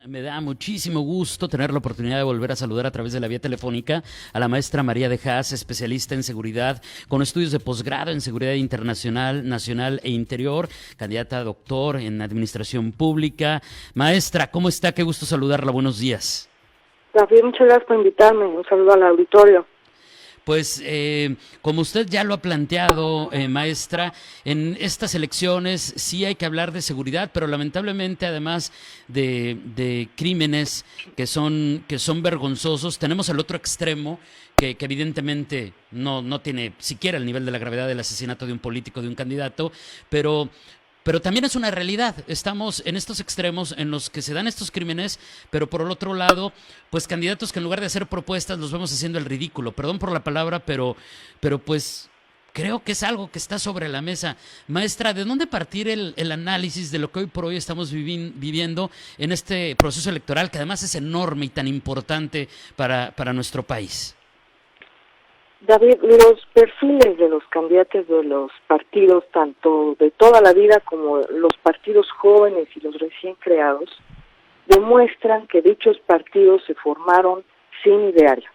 Me da muchísimo gusto tener la oportunidad de volver a saludar a través de la vía telefónica a la maestra María de Haas, especialista en seguridad, con estudios de posgrado en seguridad internacional, nacional e interior, candidata a doctor en administración pública. Maestra, ¿cómo está? Qué gusto saludarla. Buenos días. David, muchas gracias por invitarme. Un saludo al auditorio. Pues como usted ya lo ha planteado, maestra, en estas elecciones sí hay que hablar de seguridad, pero lamentablemente además de crímenes que son vergonzosos, tenemos el otro extremo que evidentemente no tiene siquiera el nivel de la gravedad del asesinato de un político, de un candidato, pero también es una realidad. Estamos en estos extremos en los que se dan estos crímenes, pero por el otro lado, pues candidatos que en lugar de hacer propuestas los vemos haciendo el ridículo. Perdón por la palabra, pero pues creo que es algo que está sobre la mesa. Maestra, ¿de dónde partir el análisis de lo que hoy por hoy estamos viviendo en este proceso electoral, que además es enorme y tan importante para nuestro país? David, los perfiles de los candidatos de los partidos, tanto de toda la vida como los partidos jóvenes y los recién creados, demuestran que dichos partidos se formaron sin ideario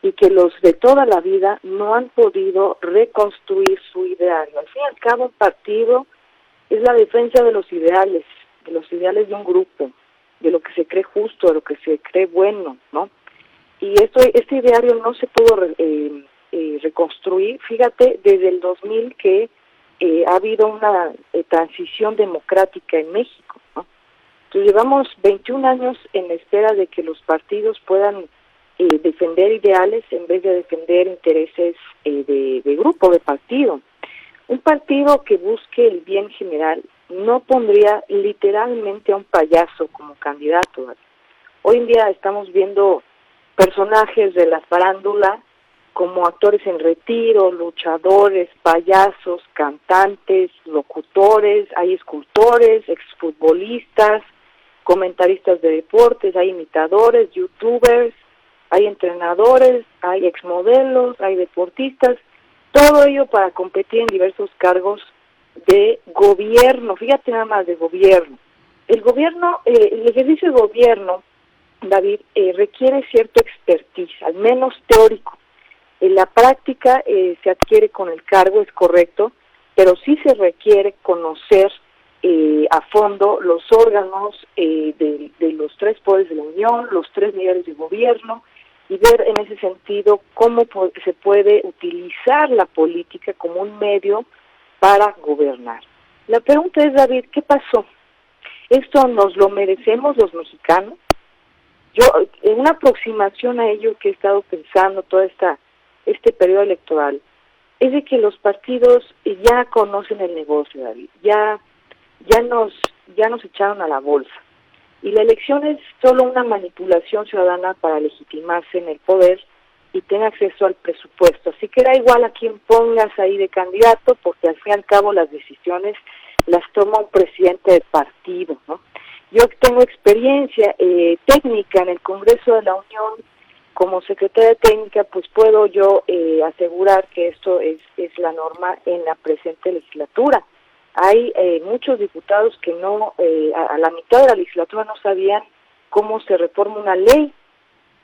y que los de toda la vida no han podido reconstruir su ideario. Al fin y al cabo, un partido es la defensa de los ideales de un grupo, de lo que se cree justo, de lo que se cree bueno, ¿no? Y este ideario no se pudo reconstruir, fíjate, desde el 2000 que ha habido una transición democrática en México, ¿no? Entonces llevamos 21 años en espera de que los partidos puedan defender ideales en vez de defender intereses de grupo, de partido. Un partido que busque el bien general no pondría literalmente a un payaso como candidato. Hoy en día estamos viendo personajes de la farándula como actores en retiro, luchadores, payasos, cantantes, locutores, hay escultores, exfutbolistas, comentaristas de deportes, hay imitadores, youtubers, hay entrenadores, hay exmodelos, hay deportistas, todo ello para competir en diversos cargos de gobierno, fíjate nada más, de gobierno. El ejercicio de gobierno, David, requiere cierto expertise, al menos teórico. En la práctica se adquiere con el cargo, es correcto, pero sí se requiere conocer a fondo los órganos de los tres poderes de la Unión, los tres niveles de gobierno, y ver en ese sentido cómo se puede utilizar la política como un medio para gobernar. La pregunta es, David, ¿qué pasó? ¿Esto nos lo merecemos los mexicanos? Yo, en una aproximación a ello que he estado pensando todo este periodo electoral, es de que los partidos ya conocen el negocio, David, ya nos echaron a la bolsa. Y la elección es solo una manipulación ciudadana para legitimarse en el poder y tener acceso al presupuesto. Así que da igual a quién pongas ahí de candidato, porque al fin y al cabo las decisiones las toma un presidente del partido, ¿no? Yo tengo experiencia técnica en el Congreso de la Unión como secretaria técnica, pues puedo yo asegurar que esto es la norma en la presente legislatura. Hay muchos diputados que a la mitad de la legislatura no sabían cómo se reforma una ley,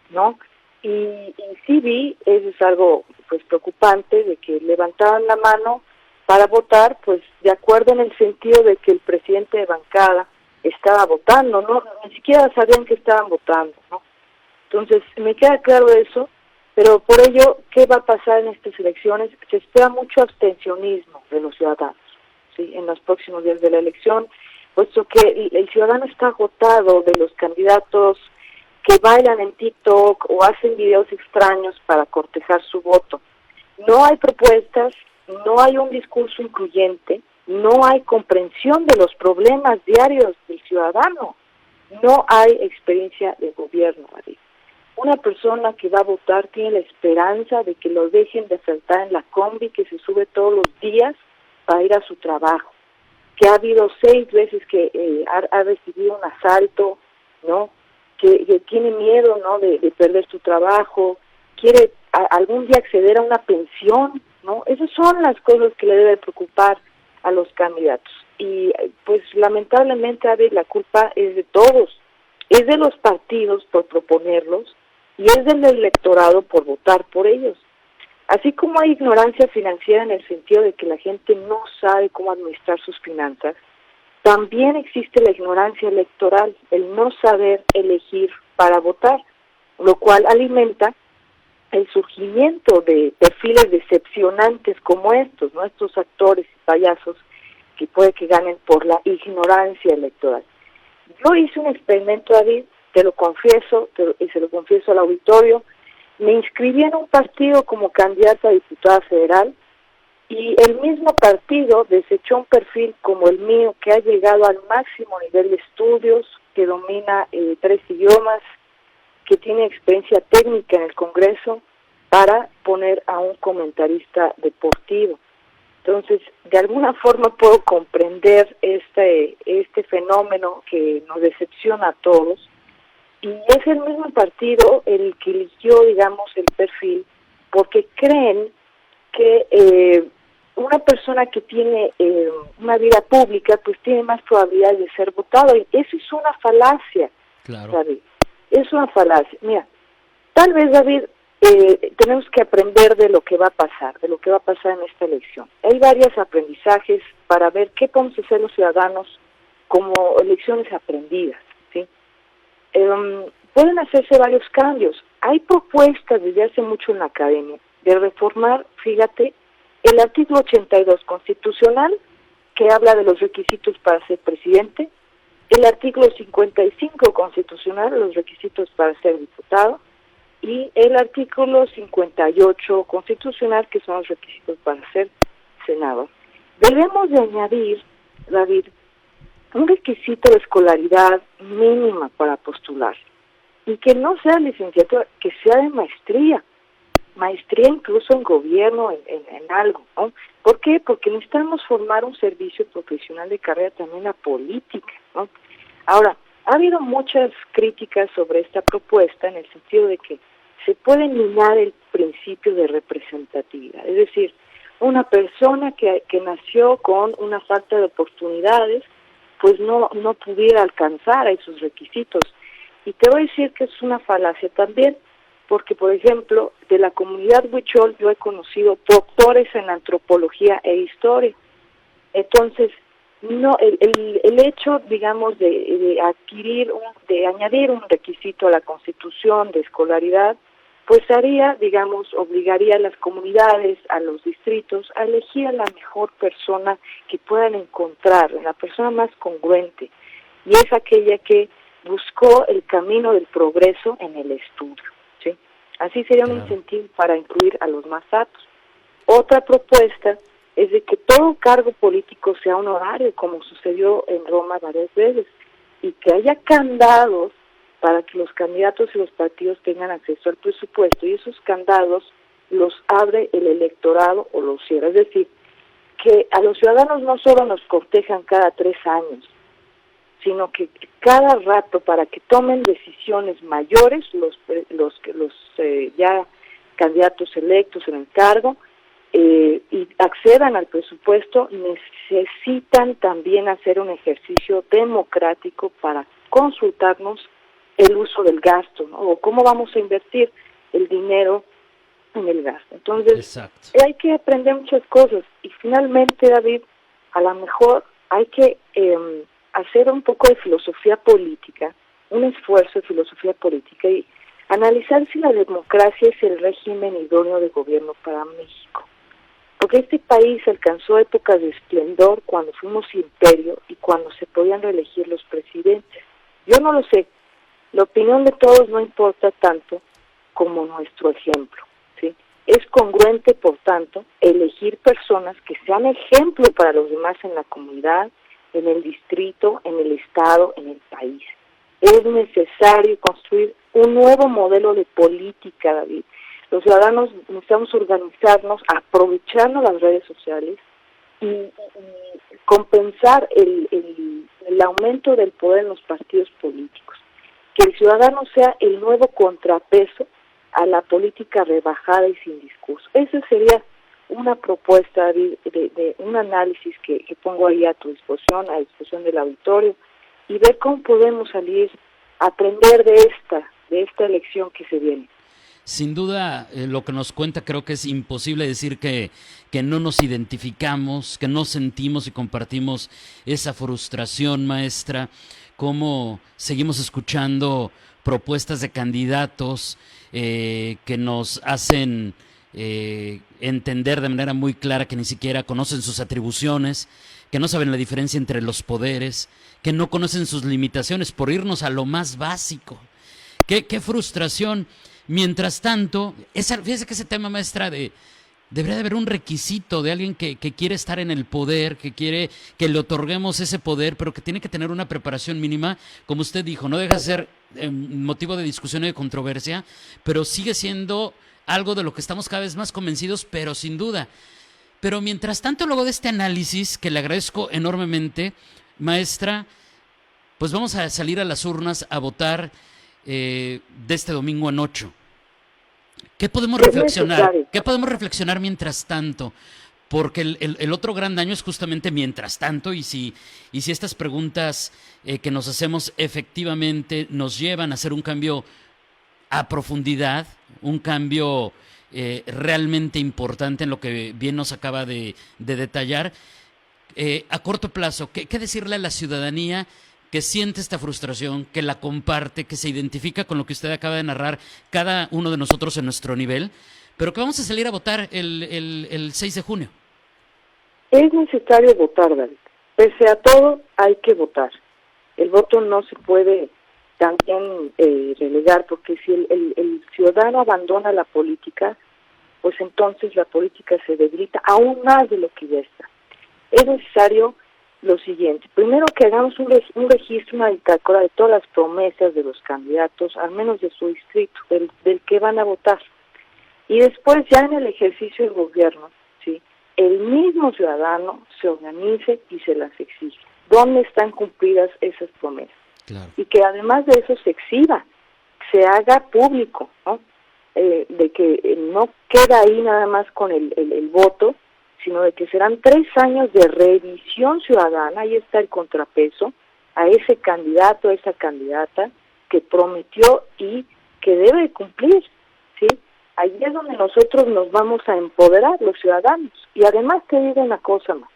¿no? Y sí vi, eso es algo pues preocupante, de que levantaban la mano para votar, pues de acuerdo en el sentido de que el presidente de bancada estaba votando, no, ni siquiera sabían que estaban votando, ¿no? Entonces, me queda claro eso, pero por ello, ¿qué va a pasar en estas elecciones? Se espera mucho abstencionismo de los ciudadanos, ¿sí?, en los próximos días de la elección, puesto que el ciudadano está agotado de los candidatos que bailan en TikTok o hacen videos extraños para cortejar su voto. No hay propuestas, no hay un discurso incluyente, no hay comprensión de los problemas diarios del ciudadano, no hay experiencia de gobierno, David. Una persona que va a votar tiene la esperanza de que lo dejen de asaltar en la combi que se sube todos los días para ir a su trabajo, que ha habido 6 veces que ha recibido un asalto, ¿no? Que tiene miedo, ¿no?, de perder su trabajo, quiere algún día acceder a una pensión, ¿no? Esas son las cosas que le debe preocupar a los candidatos. Y pues lamentablemente, a ver, la culpa es de todos, es de los partidos por proponerlos y es del electorado por votar por ellos. Así como hay ignorancia financiera en el sentido de que la gente no sabe cómo administrar sus finanzas, también existe la ignorancia electoral, el no saber elegir para votar, lo cual alimenta el surgimiento de perfiles decepcionantes como estos, ¿no? Estos actores y payasos que puede que ganen por la ignorancia electoral. Yo hice un experimento, David, te lo confieso, y se lo confieso al auditorio. Me inscribí en un partido como candidata a diputada federal y el mismo partido desechó un perfil como el mío, que ha llegado al máximo nivel de estudios, que domina 3 idiomas, que tiene experiencia técnica en el Congreso, para poner a un comentarista deportivo. Entonces, de alguna forma puedo comprender este fenómeno que nos decepciona a todos, y es el mismo partido el que eligió, digamos, el perfil, porque creen que una persona que tiene una vida pública, pues tiene más probabilidades de ser votado, y eso es una falacia, Claro. David, es una falacia. Mira, tal vez, David, tenemos que aprender de lo que va a pasar, en esta elección. Hay varios aprendizajes para ver qué podemos hacer los ciudadanos como lecciones aprendidas, ¿sí? Pueden hacerse varios cambios. Hay propuestas desde hace mucho en la academia de reformar, fíjate, el artículo 82 constitucional, que habla de los requisitos para ser presidente, el artículo 55 constitucional, los requisitos para ser diputado, y el artículo 58 constitucional, que son los requisitos para ser senador. Debemos de añadir, David, un requisito de escolaridad mínima para postular, y que no sea licenciatura, que sea de maestría incluso en gobierno, en algo, ¿no? ¿Por qué? Porque necesitamos formar un servicio profesional de carrera también a política, ¿no? Ahora, ha habido muchas críticas sobre esta propuesta en el sentido de que se puede minar el principio de representatividad, es decir, una persona que nació con una falta de oportunidades, pues no pudiera alcanzar a esos requisitos. Y te voy a decir que es una falacia también, porque, por ejemplo, de la comunidad huichol yo he conocido doctores en antropología e historia. Entonces, no el hecho, digamos, de añadir un requisito a la Constitución de escolaridad, pues obligaría a las comunidades, a los distritos, a elegir a la mejor persona que puedan encontrar, la persona más congruente, y es aquella que buscó el camino del progreso en el estudio, ¿sí? Así sería un incentivo para incluir a los más aptos. Otra propuesta es de que todo cargo político sea honorario, como sucedió en Roma varias veces, y que haya candados para que los candidatos y los partidos tengan acceso al presupuesto, y esos candados los abre el electorado o los cierra. Es decir, que a los ciudadanos no solo nos cortejan cada 3 años, sino que cada rato, para que tomen decisiones mayores los ya candidatos electos en el cargo, y accedan al presupuesto, necesitan también hacer un ejercicio democrático para consultarnos el uso del gasto, ¿no? O cómo vamos a invertir el dinero en el gasto. Entonces, hay que aprender muchas cosas. Y finalmente, David, a lo mejor hay que hacer un poco de filosofía política, un esfuerzo de filosofía política, y analizar si la democracia es el régimen idóneo de gobierno para México. Porque este país alcanzó épocas de esplendor cuando fuimos imperio y cuando se podían reelegir los presidentes. Yo no lo sé. La opinión de todos no importa tanto como nuestro ejemplo, ¿sí? Es congruente, por tanto, elegir personas que sean ejemplo para los demás en la comunidad, en el distrito, en el estado, en el país. Es necesario construir un nuevo modelo de política, David. Los ciudadanos necesitamos organizarnos, aprovechando las redes sociales y compensar el aumento del poder en los partidos políticos. Que el ciudadano sea el nuevo contrapeso a la política rebajada y sin discurso. Esa sería una propuesta, David, de un análisis que pongo ahí a tu disposición, a disposición del auditorio, y ver cómo podemos salir aprender de esta elección que se viene. Sin duda, lo que nos cuenta, creo que es imposible decir que no nos identificamos, que no sentimos y compartimos esa frustración, maestra. Cómo seguimos escuchando propuestas de candidatos que nos hacen entender de manera muy clara que ni siquiera conocen sus atribuciones, que no saben la diferencia entre los poderes, que no conocen sus limitaciones, por irnos a lo más básico. ¡Qué frustración! Mientras tanto, fíjese que ese tema, maestra, debería de haber un requisito de alguien que quiere estar en el poder, que quiere que le otorguemos ese poder, pero que tiene que tener una preparación mínima, como usted dijo, no deja de ser motivo de discusión y de controversia, pero sigue siendo algo de lo que estamos cada vez más convencidos, pero sin duda. Pero mientras tanto, luego de este análisis, que le agradezco enormemente, maestra, pues vamos a salir a las urnas a votar de este domingo en 8. ¿Qué podemos reflexionar? ¿Qué podemos reflexionar mientras tanto? Porque el otro gran daño es justamente mientras tanto, y si estas preguntas que nos hacemos efectivamente nos llevan a hacer un cambio a profundidad, un cambio realmente importante en lo que bien nos acaba de detallar, a corto plazo, ¿qué decirle a la ciudadanía que siente esta frustración, que la comparte, que se identifica con lo que usted acaba de narrar, cada uno de nosotros en nuestro nivel, pero que vamos a salir a votar el 6 de junio? Es necesario votar, David. Pese a todo, hay que votar. El voto no se puede también relegar, porque si el ciudadano abandona la política, pues entonces la política se debilita aún más de lo que ya está. Es necesario lo siguiente: primero, que hagamos un registro, una bitácora de todas las promesas de los candidatos, al menos de su distrito, del que van a votar. Y después, ya en el ejercicio del gobierno, ¿sí?, el mismo ciudadano se organice y se las exige. ¿Dónde están cumplidas esas promesas? Claro. Y que además de eso se exhiba, se haga público, ¿no? De que no queda ahí nada más con el voto, sino de que serán 3 años de revisión ciudadana. Ahí está el contrapeso a ese candidato, a esa candidata que prometió y que debe cumplir, ¿sí? Ahí es donde nosotros nos vamos a empoderar, los ciudadanos. Y además te digo una cosa más: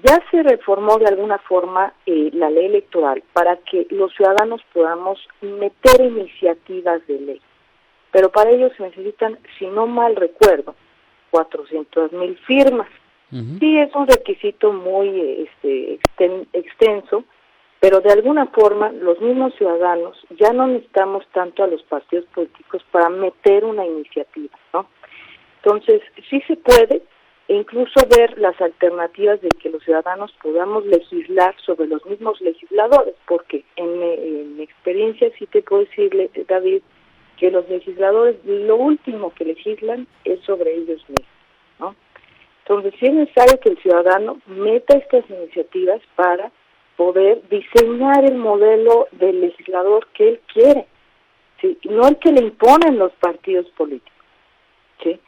ya se reformó de alguna forma la ley electoral para que los ciudadanos podamos meter iniciativas de ley, pero para ello se necesitan, si no mal recuerdo, 400,000 firmas. Uh-huh. Sí, es un requisito muy extenso, pero de alguna forma los mismos ciudadanos ya no necesitamos tanto a los partidos políticos para meter una iniciativa, ¿no? Entonces, sí se puede, e incluso ver las alternativas de que los ciudadanos podamos legislar sobre los mismos legisladores, porque en mi experiencia sí te puedo decirle, David, que los legisladores lo último que legislan es sobre ellos mismos, ¿no? Entonces sí es necesario que el ciudadano meta estas iniciativas para poder diseñar el modelo del legislador que él quiere, ¿sí?, y no el que le imponen los partidos políticos, ¿sí?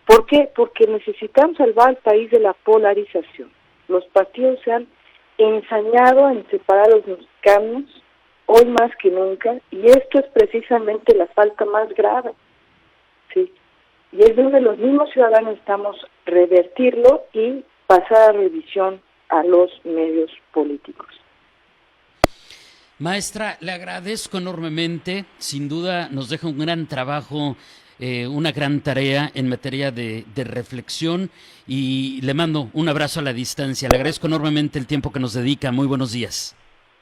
¿Por qué? Porque necesitamos salvar al país de la polarización. Los partidos se han ensañado en separar a los mexicanos hoy más que nunca, y esto es precisamente la falta más grave, ¿sí? Y es donde los mismos ciudadanos estamos revertirlo y pasar a revisión a los medios políticos. Maestra, le agradezco enormemente. Sin duda nos deja un gran trabajo, una gran tarea en materia de reflexión, y le mando un abrazo a la distancia. Le agradezco enormemente el tiempo que nos dedica. Muy buenos días.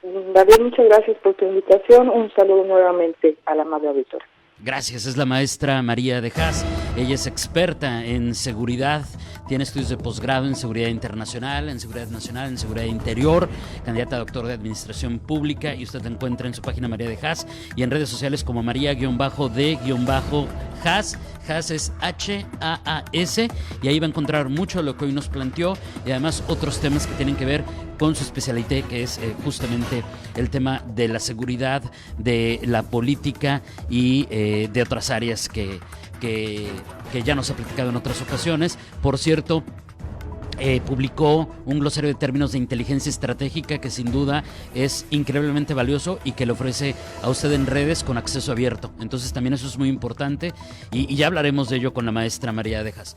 David, muchas gracias por tu invitación. Un saludo nuevamente a la amable auditora. Gracias, es la maestra María de Haas. Ella es experta en seguridad, tiene estudios de posgrado en seguridad internacional, en seguridad nacional, en seguridad interior, candidata a doctor de administración pública, y usted la encuentra en su página María de Haas y en redes sociales como María-de-Haas. Haas es H-A-A-S, y ahí va a encontrar mucho de lo que hoy nos planteó, y además otros temas que tienen que ver con su especialité, que es justamente el tema de la seguridad, de la política y de otras áreas que ya nos ha platicado en otras ocasiones. Por cierto, publicó un glosario de términos de inteligencia estratégica que sin duda es increíblemente valioso y que le ofrece a usted en redes con acceso abierto. Entonces también eso es muy importante y ya hablaremos de ello con la maestra María Dejas.